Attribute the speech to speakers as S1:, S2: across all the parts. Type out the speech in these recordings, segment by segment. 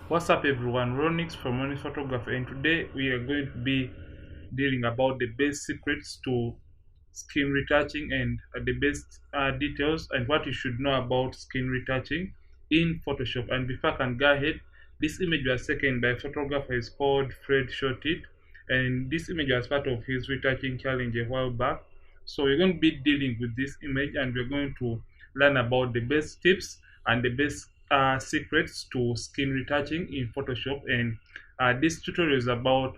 S1: What's up everyone, Ronix from Ronix Photography, and today we are going to be dealing about the best secrets to skin retouching and the best details and what you should know about skin retouching in Photoshop. And before I can go ahead, this image was taken by a photographer is called Fred Shortit, and this image was part of his retouching challenge a while back. So we're going to be dealing with this image and we're going to learn about the best tips and the best secrets to skin retouching in Photoshop. And this tutorial is about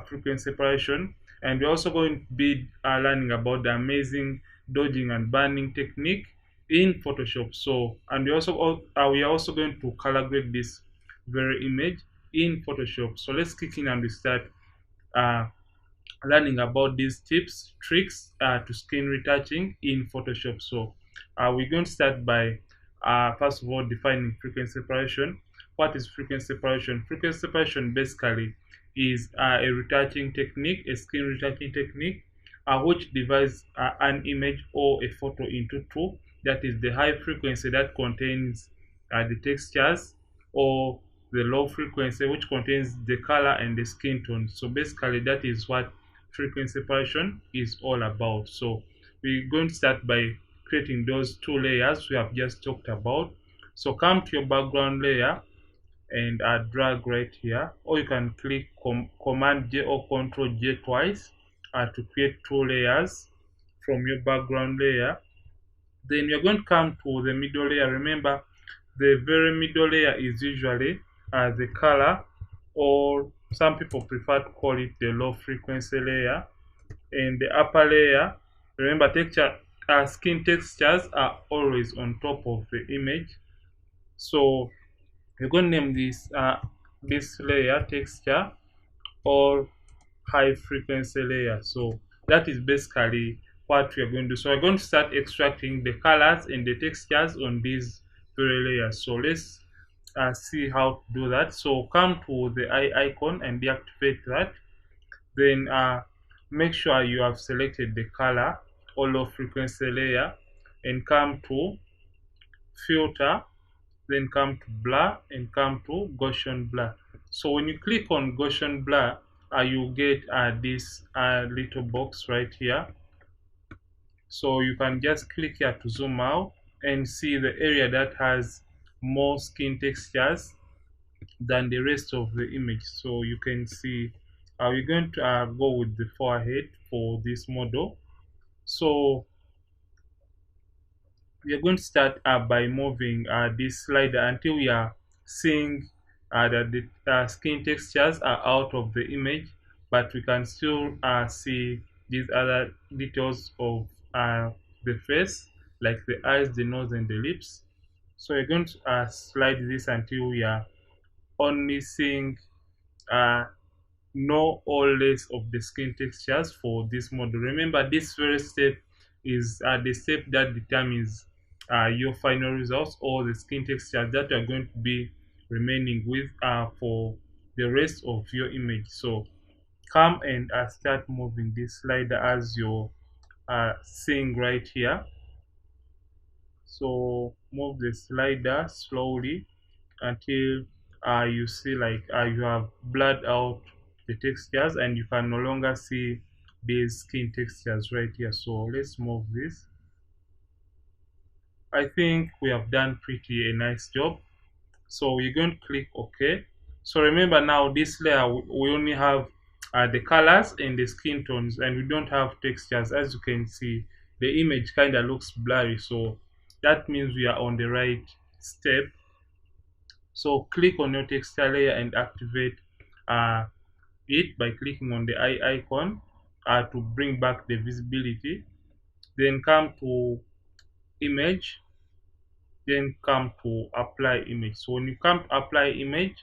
S1: frequency separation, and we're also going to be learning about the amazing dodging and burning technique in Photoshop. So, and we are also going to color grade this very image in Photoshop. So let's kick in and we start uh, learning about these tips, tricks to skin retouching in Photoshop. So we're going to start by first of all defining frequency separation. What is frequency separation? Frequency separation basically is a retouching technique, a skin retouching technique, which divides an image or a photo into two. That is the high frequency that contains the textures, or the low frequency which contains the color and the skin tone. So basically that is what frequency separation is all about. So we're going to start by creating those two layers we have just talked about. So come to your background layer and drag right here, or you can click Command J or Control J twice to create two layers from your background layer. Then you're going to come to the middle layer. Remember, the very middle layer is usually the color, or some people prefer to call it the low frequency layer. And the upper layer, remember, skin textures are always on top of the image. So we're going to name this layer texture or high frequency layer. So that is basically what we are going to do. So we're going to start extracting the colors and the textures on these very layers. So let's see how to do that. So come to the eye icon and deactivate that. Then make sure you have selected the color or low frequency layer, and come to filter, then come to blur and come to Gaussian blur. So when you click on Gaussian blur, you get this little box right here. So you can just click here to zoom out and see the area that has more skin textures than the rest of the image. So you can see we're going to go with the forehead for this model. So we are going to start by moving this slider until we are seeing that the skin textures are out of the image, but we can still see these other details of the face, like the eyes, the nose, and the lips. So we're going to slide this until we are only seeing uh, no or less of the skin textures for this model. Remember, this very step is the step that determines your final results, or the skin texture that you're going to be remaining with for the rest of your image. So come and start moving this slider as you're seeing right here. So move the slider slowly until you see like you have blurred out the textures and you can no longer see these skin textures right here. So let's move this. I think we have done pretty a nice job. So we're going to click OK. So remember, now this layer we only have the colors and the skin tones, and we don't have textures. As you can see, the image kind of looks blurry, so that means we are on the right step. So click on your texture layer and activate it by clicking on the eye icon to bring back the visibility. Then come to image, then come to apply image. So when you come to apply image,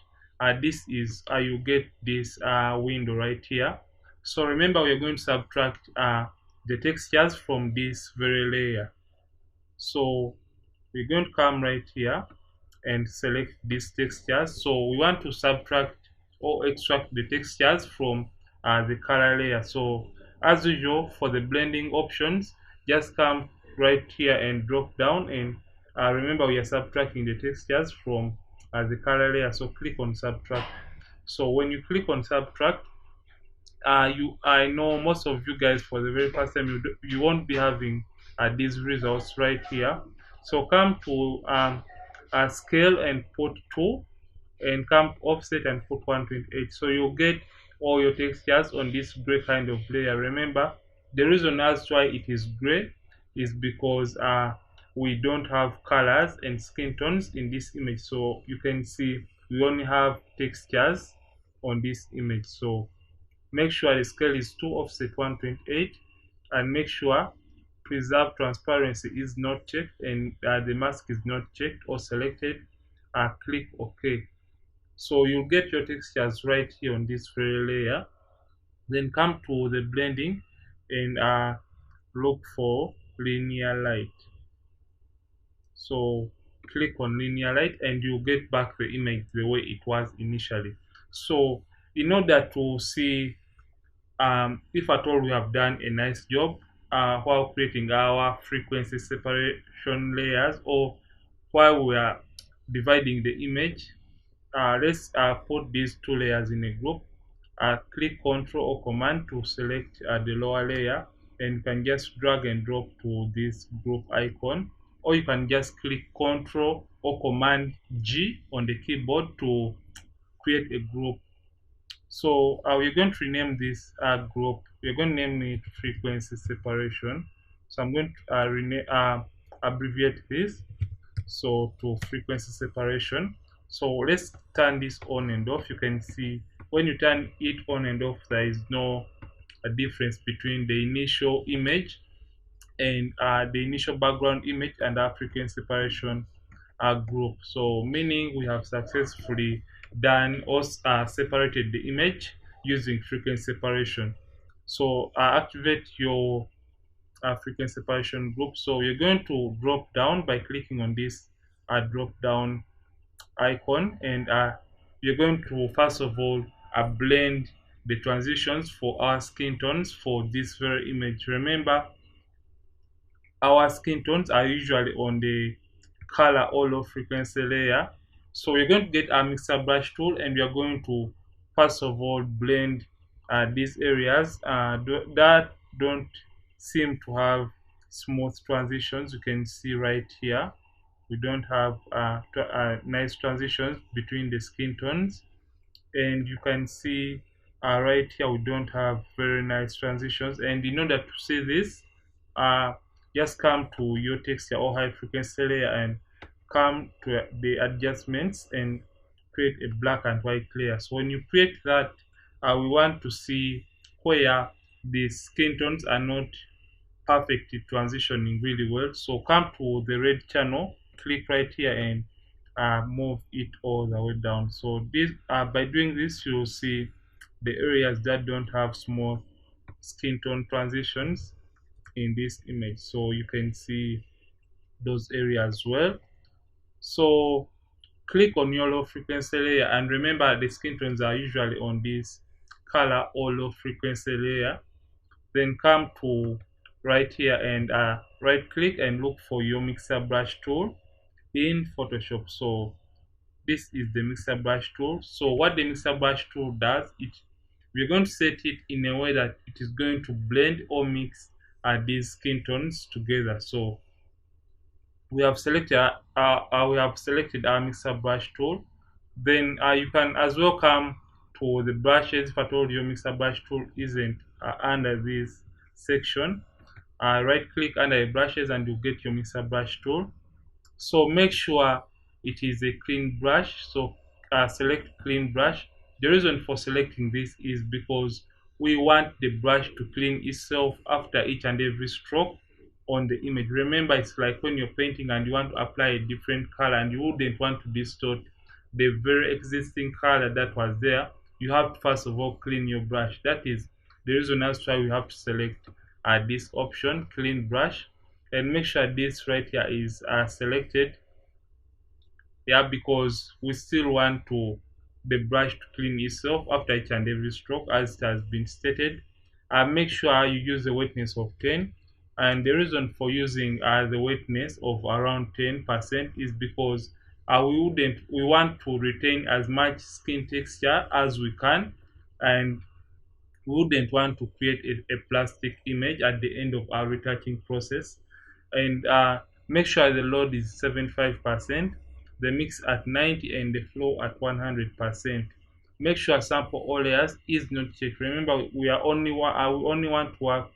S1: this is you get this window right here. So remember, we're going to subtract the textures from this very layer. So we're going to come right here and select these textures. So we want to subtract or extract the textures from the color layer. So as usual, for the blending options, just come right here and drop down, and remember, we are subtracting the textures from as the color layer. So click on subtract. So when you click on subtract, you I know most of you guys for the very first time you won't be having these results right here. So come to scale and put 2, and come offset and put 128. So you'll get all your textures on this gray kind of layer. Remember, the reason as why it is gray is because we don't have colors and skin tones in this image. So you can see we only have textures on this image. So make sure the scale is 2, offset 128, and make sure preserve transparency is not checked, and the mask is not checked or selected. Click OK. So you'll get your textures right here on this very layer. Then come to the blending and look for linear light. So click on linear light and you get back the image the way it was initially. So in order to see if at all we have done a nice job while creating our frequency separation layers, or while we are dividing the image, let's put these two layers in a group. Click Ctrl or Command to select the lower layer, and you can just drag and drop to this group icon, or you can just click Ctrl or Command G on the keyboard to create a group. So we're going to rename this group. We're going to name it frequency separation. So I'm going to abbreviate this so to frequency separation. So let's turn this on and off. You can see when you turn it on and off, there is no difference between the initial image and the initial background image and our frequency separation group. So meaning we have successfully done or separated the image using frequency separation. So activate your frequency separation group. So you're going to drop down by clicking on this drop down icon, and you're going to first of all blend the transitions for our skin tones for this very image. Remember, our skin tones are usually on the color all of frequency layer. So we're going to get our mixer brush tool, and we are going to first of all blend these areas that don't seem to have smooth transitions. You can see right here we don't have nice transitions between the skin tones, and you can see right here we don't have very nice transitions. And in order to see this, uh, just come to your texture or high frequency layer and come to the adjustments and create a black and white layer. So when you create that, we want to see where the skin tones are not perfectly transitioning really well. So come to the red channel, click right here, and move it all the way down. So this by doing this, you'll see the areas that don't have small skin tone transitions in this image. So you can see those areas well. So click on your low frequency layer, and remember the skin tones are usually on this color or low frequency layer. Then come to right here and right click and look for your mixer brush tool in Photoshop. So this is the mixer brush tool. So what the mixer brush tool does, we're going to set it in a way that it is going to blend or mix these skin tones together. So we have selected our mixer brush tool. Then you can as well come to the brushes. If I told you mixer brush tool isn't under this section, right click under the brushes and you get your mixer brush tool. So make sure it is a clean brush. So select clean brush. The reason for selecting this is because we want the brush to clean itself after each and every stroke on the image. Remember, it's like when you're painting and you want to apply a different color and you wouldn't want to distort the very existing color that was there. You have to first of all clean your brush. That is the reason as why we have to select this option, clean brush, and make sure this right here is selected. Yeah, because we still want to the brush to clean itself after each and every stroke as it has been stated. Make sure you use the wetness of 10, and the reason for using the wetness of around 10% is because We want to retain as much skin texture as we can, and we wouldn't want to create a plastic image at the end of our retouching process. And make sure the load is 75%, the mix at 90, and the flow at 100%. Make sure sample all layers is not checked. Remember, I will only want to work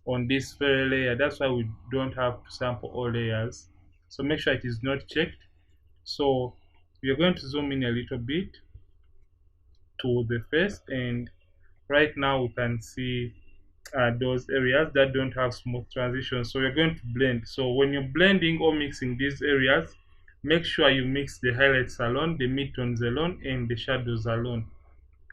S1: on this very layer. That's why we don't have to sample all layers. So make sure it is not checked. So we are going to zoom in a little bit to the face, and right now we can see those areas that don't have smooth transitions. So you're going to blend. So when you're blending or mixing these areas, make sure you mix the highlights alone, the midtones alone, and the shadows alone.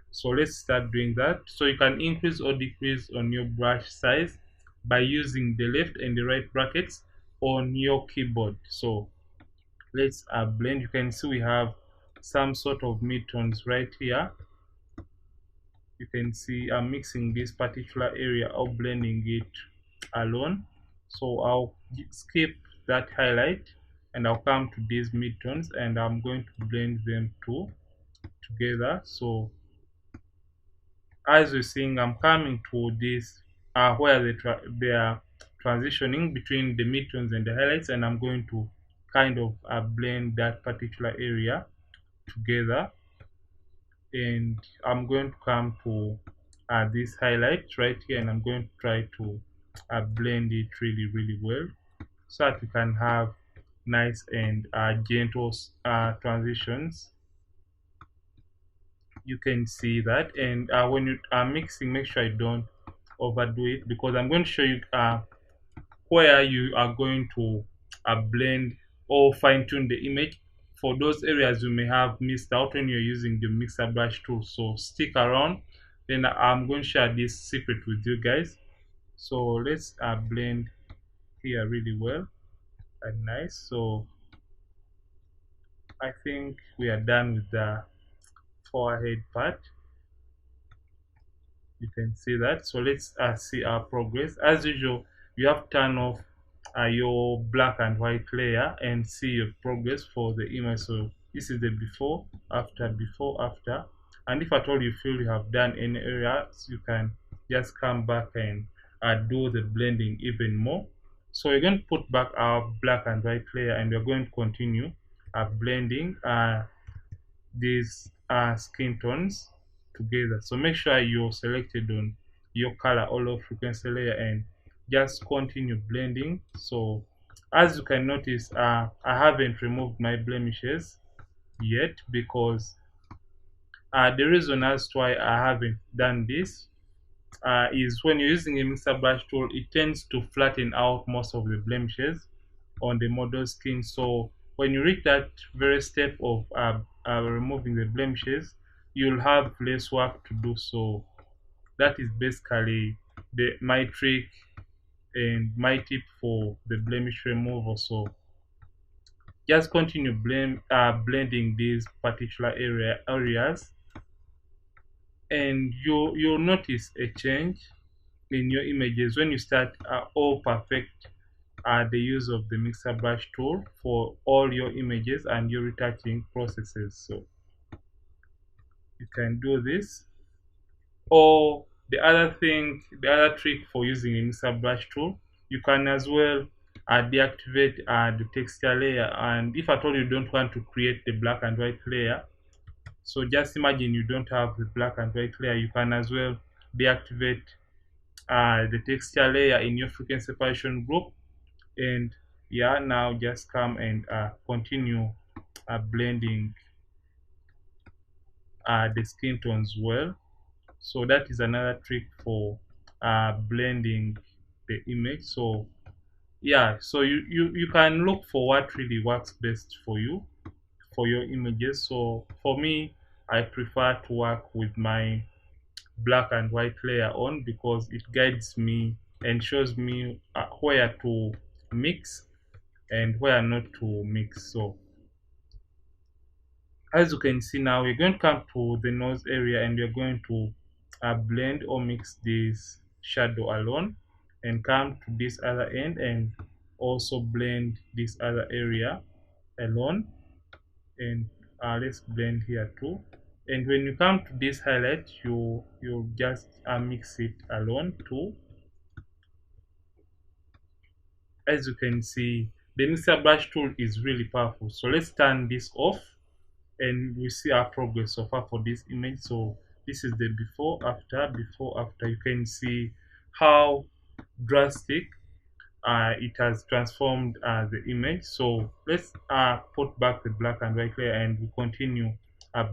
S1: So let's start doing that. So you can increase or decrease on your brush size by using the left and the right brackets on your keyboard. So let's blend. You can see we have some sort of midtones right here. You can see I'm mixing this particular area or blending it alone. So I'll skip that highlight and I'll come to these midtones and I'm going to blend them two together. So as you're seeing, I'm coming to this where they are transitioning between the midtones and the highlights, and I'm going to kind of blend that particular area together. And I'm going to come to this highlight right here, and I'm going to try to blend it really well so that we can have nice and gentle transitions. You can see that. And when you are mixing, make sure you don't overdo it, because I'm going to show you where you are going to blend or fine tune the image for those areas you may have missed out when you're using the mixer brush tool. So stick around, then I'm going to share this secret with you guys. So let's blend here really well and nice. So I think we are done with the forehead part. You can see that. So let's see our progress. As usual, you have to turn off your black and white layer and see your progress for the image. So this is the before after. And if at all you feel you have done any areas, you can just come back and do the blending even more. So we're going to put back our black and white layer, and we're going to continue blending these skin tones together. So make sure you're selected on your color or low frequency layer and just continue blending. So as you can notice, I haven't removed my blemishes yet, because the reason as to why I haven't done this is when you're using a mixer brush tool, it tends to flatten out most of the blemishes on the model skin. So when you reach that very step of removing the blemishes, you'll have less work to do. So that is basically my trick and my tip for the blemish removal. So just continue blending these particular areas, and you'll notice a change in your images when you start all perfect the use of the mixer brush tool for all your images and your retouching processes. So you can do this. Or the other trick for using a mixer brush tool, you can as well deactivate the texture layer. And if at all you don't want to create the black and white layer, so just imagine you don't have the black and white layer, you can as well deactivate the texture layer in your frequency separation group. And yeah, now just come and continue blending the skin tones well. So that is another trick for blending the image. So yeah, so you can look for what really works best for you for your images. So for me, I prefer to work with my black and white layer on, because it guides me and shows me where to mix and where not to mix. So as you can see, now we're going to come to the nose area, and we're going to blend or mix this shadow alone, and come to this other end and also blend this other area alone. And let's blend here too. And when you come to this highlight, you just mix it alone too. As you can see, the mixer brush tool is really powerful. So let's turn this off and we see our progress so far for this image. So this is the before after. You can see how drastic it has transformed the image. So let's put back the black and white layer and we continue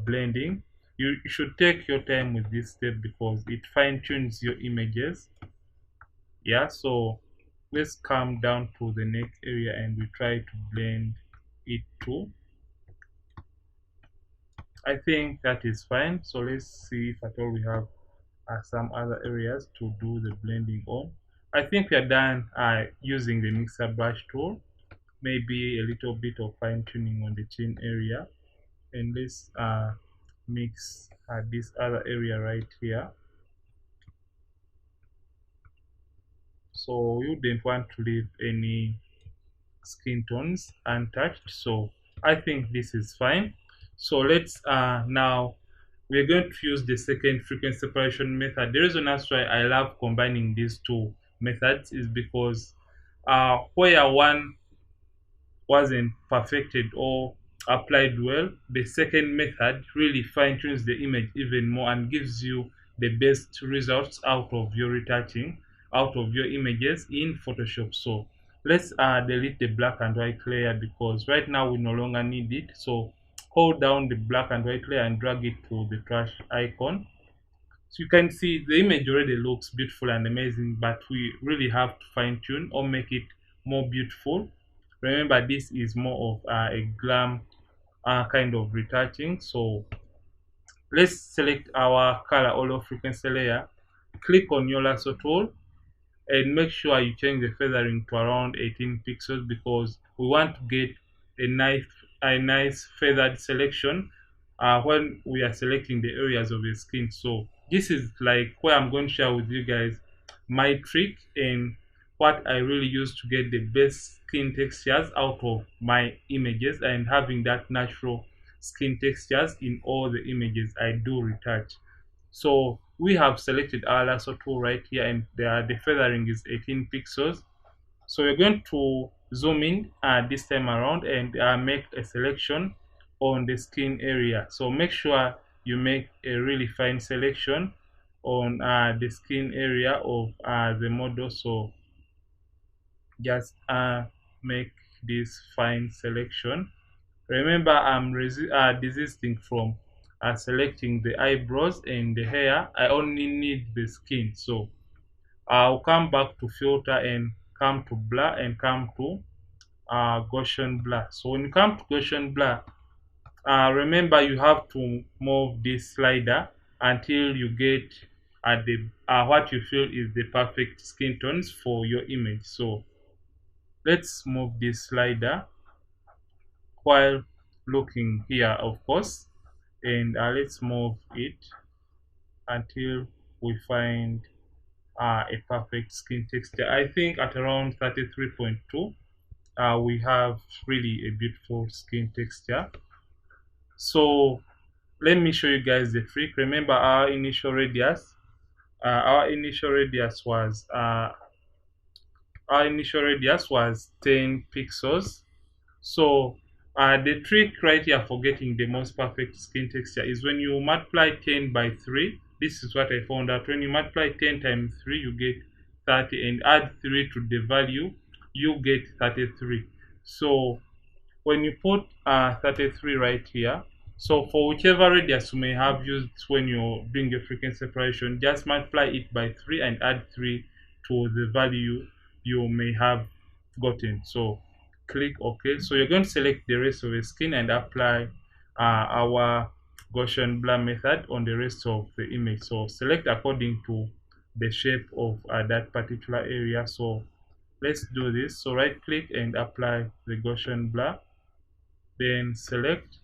S1: blending. You should take your time with this step because it fine tunes your images. Yeah, so let's come down to the next area and we try to blend it too. I think that is fine. So let's see if at all we have some other areas to do the blending on. I think we are done using the mixer brush tool. Maybe a little bit of fine tuning on the chin area, and let's mix this other area right here. So you didn't want to leave any skin tones untouched, so I think this is fine. So let's now we're going to use the second frequency separation method. The reason that's why I love combining these two methods is because where one wasn't perfected or applied well, the second method really fine tunes the image even more and gives you the best results out of your retouching, out of your images in Photoshop. So let's delete the black and white layer because right now we no longer need it. So hold down the black and white layer and drag it to the trash icon. So you can see the image already looks beautiful and amazing, but we really have to fine tune or make it more beautiful. Remember, this is more of a glam kind of retouching. So let's select our color hollow frequency layer, click on your lasso tool, and make sure you change the feathering to around 18 pixels because we want to get a nice feathered selection when we are selecting the areas of the skin. So this is like where I'm going to share with you guys my trick and what I really use to get the best skin textures out of my images and having that natural skin textures in all the images I do retouch. So we have selected our lasso tool right here and the feathering is 18 pixels. So we're going to zoom in this time around and make a selection on the skin area. So make sure you make a really fine selection on the skin area of the model. So just make this fine selection. Remember, I'm desisting from selecting the eyebrows and the hair. I only need the skin. So I'll come back to filter and come to blur and come to Gaussian blur. So when you come to Gaussian blur, remember you have to move this slider until you get at the what you feel is the perfect skin tones for your image. So let's move this slider while looking here, of course, and let's move it until we find a perfect skin texture. I think at around 33.2 we have really a beautiful skin texture. So let me show you guys the trick. Remember our initial radius was 10 pixels. So the trick right here for getting the most perfect skin texture is when you multiply 10 by 3. This is what I found out. When you multiply 10 times 3, you get 30 and add 3 to the value, you get 33. So when you put 33 right here, so for whichever radius you may have used when you're doing the frequency separation, just multiply it by 3 and add 3 to the value you may have gotten. So click OK. So you're going to select the rest of the skin and apply our Gaussian blur method on the rest of the image. So select according to the shape of that particular area. So let's do this. So right click and apply the Gaussian blur, then select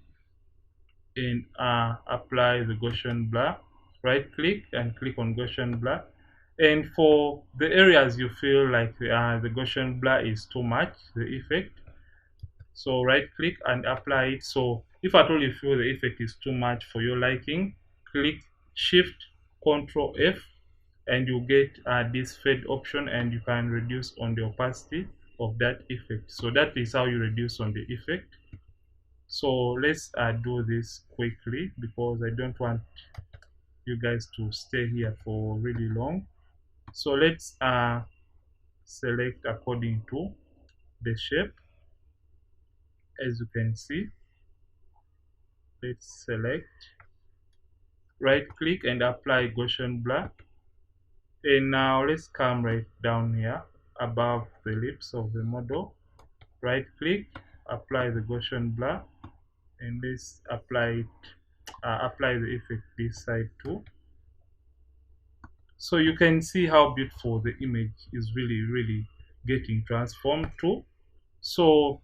S1: and apply the Gaussian blur. Right click and click on Gaussian blur. And for the areas you feel like the Gaussian blur is too much, the effect, so right click and apply it. So If at all you feel the effect is too much for your liking, click Shift Control F and you get this fade option, and you can reduce on the opacity of that effect. So that is how you reduce on the effect. So let's do this quickly because I don't want you guys to stay here for really long. So let's select according to the shape. As you can see, let's select, right click and apply Gaussian blur. And now let's come right down here above the lips of the model, right click, apply the Gaussian blur, and let's apply the effect this side too. So you can see how beautiful the image is really getting transformed to. So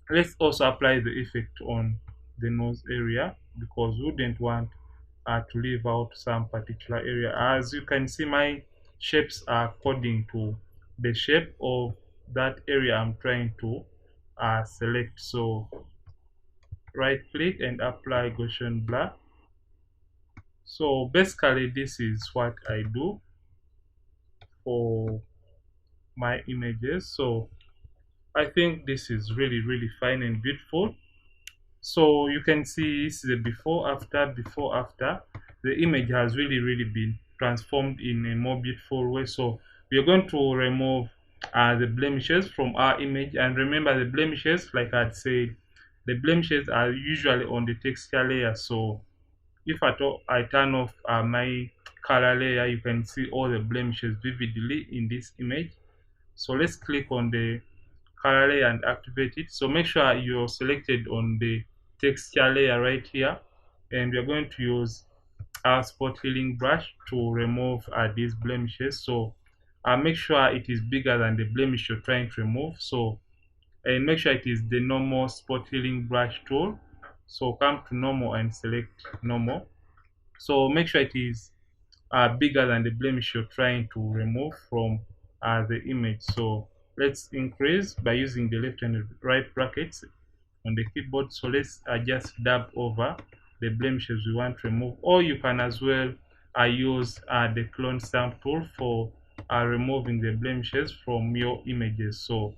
S1: let's also apply the effect on the nose area because we wouldn't want to leave out some particular area. As you can see, my shapes are according to the shape of that area I'm trying to select. So right click and apply Gaussian blur. So basically this is what I do for my images. So I think this is really fine and beautiful. So you can see this is a before after. The image has really been transformed in a more beautiful way. So we are going to remove the blemishes from our image, and remember the blemishes, like I'd said, the blemishes are usually on the texture layer. So if at all I turn off my color layer, you can see all the blemishes vividly in this image. So let's click on the color layer and activate it. So make sure you're selected on the texture layer right here, and we're going to use our spot healing brush to remove these blemishes. So make sure it is bigger than the blemish you're trying to remove. So and make sure it is the normal spot healing brush tool. So come to normal and select normal. So make sure it is bigger than the blemish you're trying to remove from the image. So let's increase by using the left and right brackets on the keyboard. So let's just dab over the blemishes we want to remove, or you can as well use the clone stamp tool for removing the blemishes from your images. So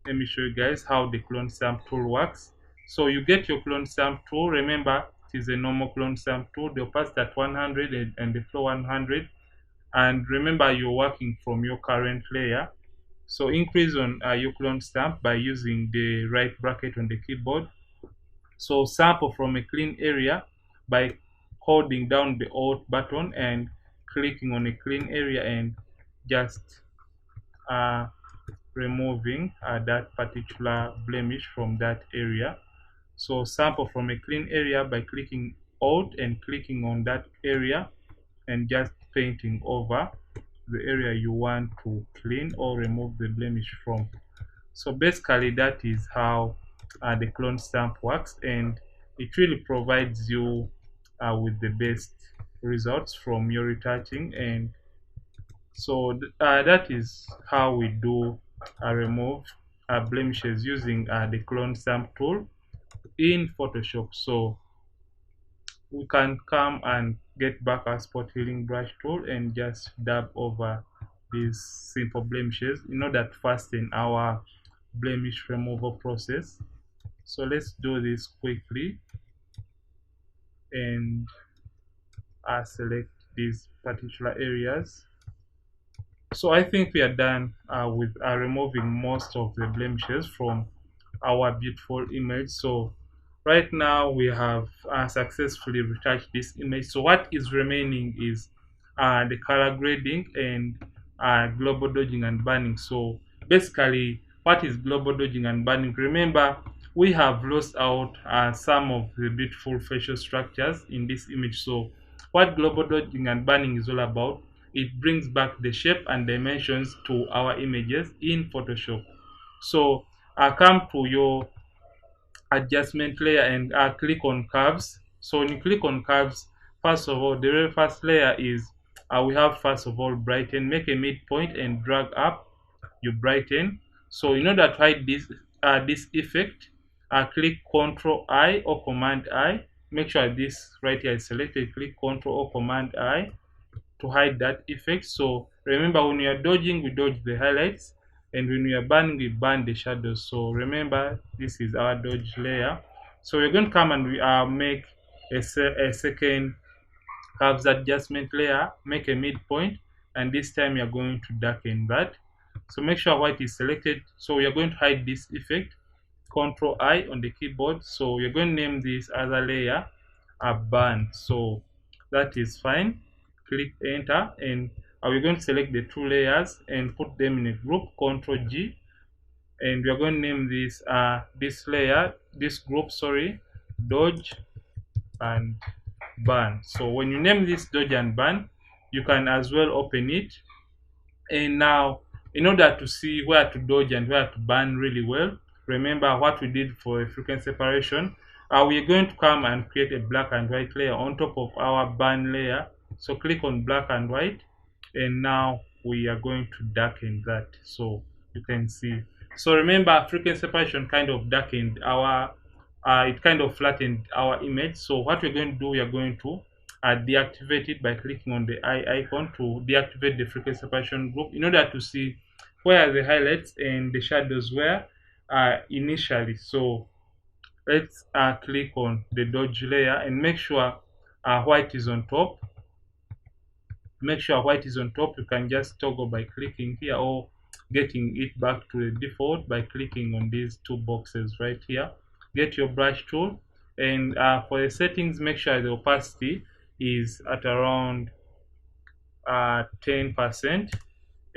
S1: let me show you guys how the clone stamp tool works. So you get your clone stamp tool. Remember, it is a normal clone stamp tool. The opacity at 100 and the flow 100. And remember, you're working from your current layer. So increase on your clone stamp by using the right bracket on the keyboard. So sample from a clean area by holding down the Alt button and clicking on a clean area and just uh, removing that particular blemish from that area. So sample from a clean area by clicking Alt and clicking on that area and just painting over the area you want to clean or remove the blemish from. So basically that is how the clone stamp works, and it really provides you with the best results from your retouching. And so that is how we do remove blemishes using the clone stamp tool in Photoshop. So we can come and get back our spot healing brush tool and just dab over these simple blemishes in order to fasten our blemish removal process. So let's do this quickly and select these particular areas. So I think we are done with removing most of the blemishes from our beautiful image. So right now we have successfully retouched this image. So what is remaining is the color grading and global dodging and burning. So basically, what is global dodging and burning? Remember, we have lost out some of the beautiful facial structures in this image. So what global dodging and burning is all about, it brings back the shape and dimensions to our images in Photoshop. So come to your adjustment layer and click on curves. So when you click on curves, first of all, the very first layer is we have first of all brighten. Make a midpoint and drag up, you brighten. So in order to hide this effect, click Control I or Command I. Make sure this right here is selected. Click Control or Command I to hide that effect. So remember, when we are dodging, we dodge the highlights, and when we are burning, we burn the shadows. So remember, this is our dodge layer. So we're going to come and we make a second curves adjustment layer, make a midpoint, and this time you're going to darken that. So make sure white is selected. So we are going to hide this effect. Control I on the keyboard. So you're going to name this other layer a burn. So that is fine. Click enter, and we're going to select the two layers and put them in a group. Control G, and we are going to name this layer, this group, sorry, dodge and burn. So when you name this dodge and burn, you can as well open it. And now, in order to see where to dodge and where to burn really well, remember what we did for a frequency separation. We're going to come and create a black and white layer on top of our burn layer. So click on black and white, and now we are going to darken that so you can see. So remember, frequency separation kind of darkened our, it kind of flattened our image. So what we're going to do, we are going to deactivate it by clicking on the eye icon to deactivate the frequency separation group in order to see where the highlights and the shadows were initially. So let's click on the dodge layer and make sure white is on top. Make sure white is on top. You can just toggle by clicking here, or getting it back to the default by clicking on these two boxes right here. Get your brush tool, and for the settings, make sure the opacity is at around 10%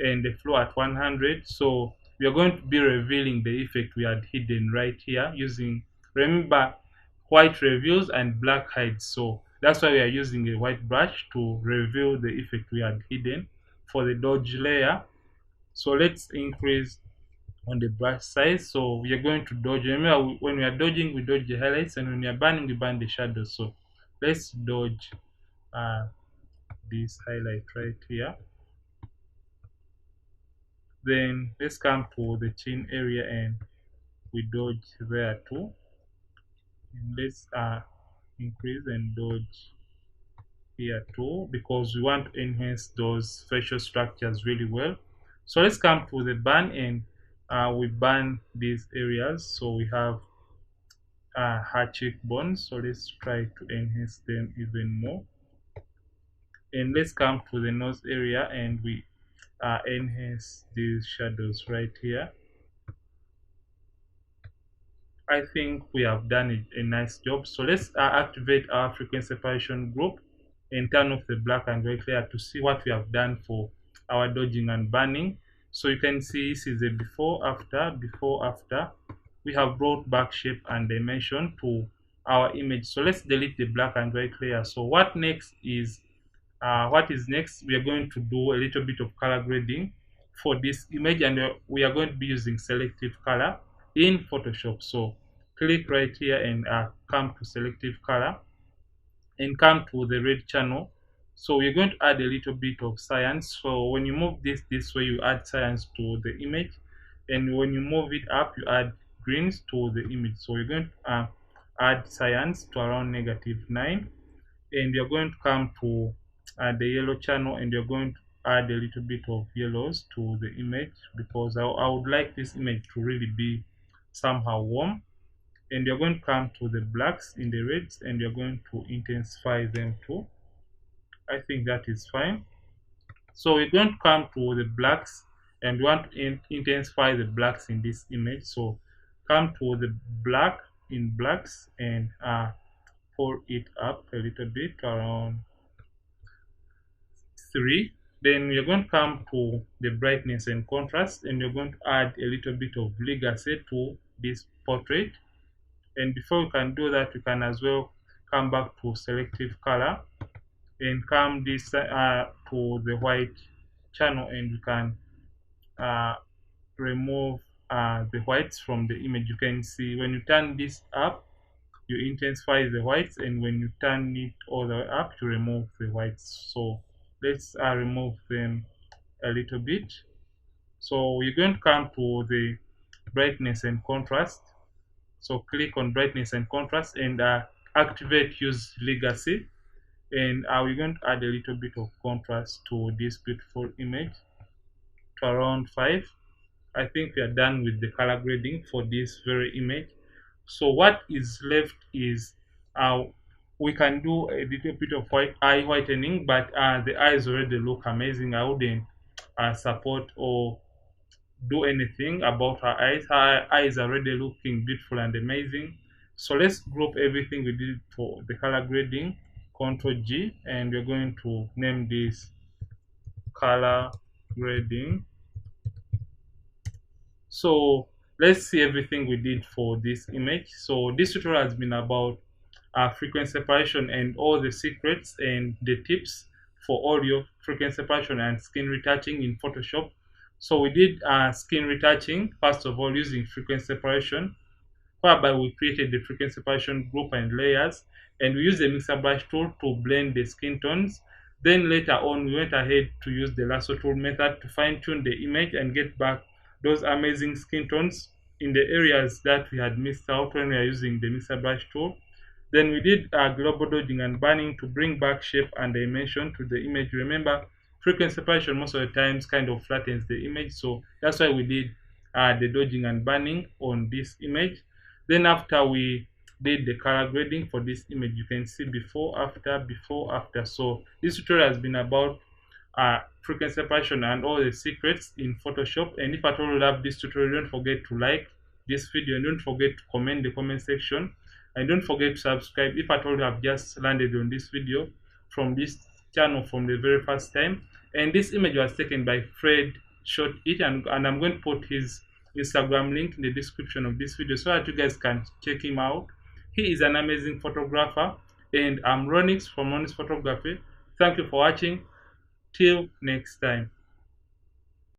S1: and the flow at 100. So we are going to be revealing the effect we had hidden right here using, remember, white reveals and black hides. So that's why we are using a white brush to reveal the effect we had hidden for the dodge layer. So let's increase on the brush size. So we are going to dodge. Remember, when we are dodging, we dodge the highlights, and when we are burning, we burn the shadows. So let's dodge this highlight right here. Then let's come to the chin area and we dodge there too. And let's increase and dodge here too, because we want to enhance those facial structures really well. So let's come to the burn, and we burn these areas. So we have her cheekbones. So let's try to enhance them even more. And let's come to the nose area and we enhance these shadows right here. I think we have done a nice job. So let's activate our frequency separation group and turn off the black and white layer to see what we have done for our dodging and burning. So you can see this is a before after. We have brought back shape and dimension to our image. So let's delete the black and white layer. So what is next? We are going to do a little bit of color grading for this image, and we are going to be using selective color in Photoshop. So click right here and come to selective color and come to the red channel. So we're going to add a little bit of science. So when you move this way, you add science to the image, and when you move it up, you add greens to the image. So we're going to add science to around -9, and you're going to come to the yellow channel, and you're going to add a little bit of yellows to the image, because I would like this image to really be somehow warm. And you're going to come to the blacks in the reds, and you're going to intensify them too. I think that is fine. So we're going to come to the blacks, and we want to intensify the blacks in this image. So come to the black in blacks and pull it up a little bit around 3. Then you're going to come to the brightness and contrast, and you're going to add a little bit of legacy to this portrait. And before you can do that, you can as well come back to selective color and come this to the white channel, and you can remove the whites from the image. You can see when you turn this up, you intensify the whites, and when you turn it all the way up, you remove the whites. So let's remove them a little bit. So we're going to come to the brightness and contrast, So click on brightness and contrast and activate use legacy. And we're going to add a little bit of contrast to this beautiful image to around 5. I think we are done with the color grading for this very image. So what is left is uh, we can do a little bit of eye whitening, but the eyes already look amazing. I wouldn't support or do anything about her eyes. Her eyes are already looking beautiful and amazing. So let's group everything we did for the color grading. Control G, and we're going to name this color grading. So let's see everything we did for this image. So this tutorial has been about frequency separation and all the secrets and the tips for all your frequency separation and skin retouching in Photoshop. So we did skin retouching first of all using frequency separation, whereby we created the frequency separation group and layers, and we used the mixer brush tool to blend the skin tones. Then later on we went ahead to use the lasso tool method to fine tune the image and get back those amazing skin tones in the areas that we had missed out when we are using the mixer brush tool. Then we did global dodging and burning to bring back shape and dimension to the image. Remember, frequency separation most of the times kind of flattens the image, so that's why we did the dodging and burning on this image. Then after we did the color grading for this image, you can see before, after, before, after. So this tutorial has been about frequency separation and all the secrets in Photoshop. And if at all you love this tutorial, don't forget to like this video and don't forget to comment in the comment section. And don't forget to subscribe if at all you have just landed on this video from this channel from the very first time. And this image was taken by Fred Shot It, and I'm going to put his Instagram link in the description of this video so that you guys can check him out. He is an amazing photographer, and I'm Ronix from Ronix Photography. Thank you for watching. Till next time.